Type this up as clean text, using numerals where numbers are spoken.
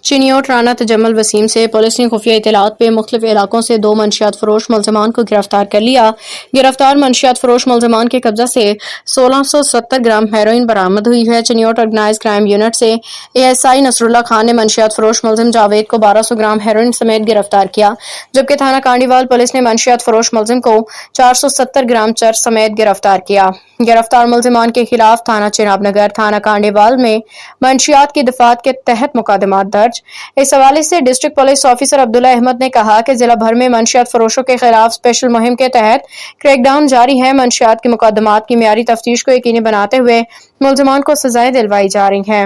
چنیوٹ رانا تجمل وسیم سے پولیس نے خفیہ اطلاعات پہ مختلف علاقوں سے 2 منشیات فروش ملزمان کو گرفتار کر لیا۔ گرفتار منشیات فروش ملزمان کے قبضہ سے 1670 گرام ہیروئن برآمد ہوئی ہے۔ چنیوٹ آرگنائز کرائم یونٹ سے ASI نصر اللہ خان نے منشیات فروش ملزم جاوید کو 1200 گرام ہیروئن سمیت گرفتار کیا، جبکہ تھانہ کانڈیوال پولیس نے منشیات فروش ملزم کو 470 گرام چرس سمیت گرفتار کیا۔ گرفتار ملزمان کے خلاف تھانہ چناب نگر، تھانہ کانڈیوال میں منشیات کی دفعات کے تحت مقدمات درج۔ اس حوالے سے ڈسٹرکٹ پولیس آفیسر عبداللہ احمد نے کہا کہ ضلع بھر میں منشیات فروشوں کے خلاف اسپیشل مہم کے تحت کریک ڈاؤن جاری ہے۔ منشیات کے مقدمات کی معیاری تفتیش کو یقینی بناتے ہوئے ملزمان کو سزائیں دلوائی جا رہی ہیں۔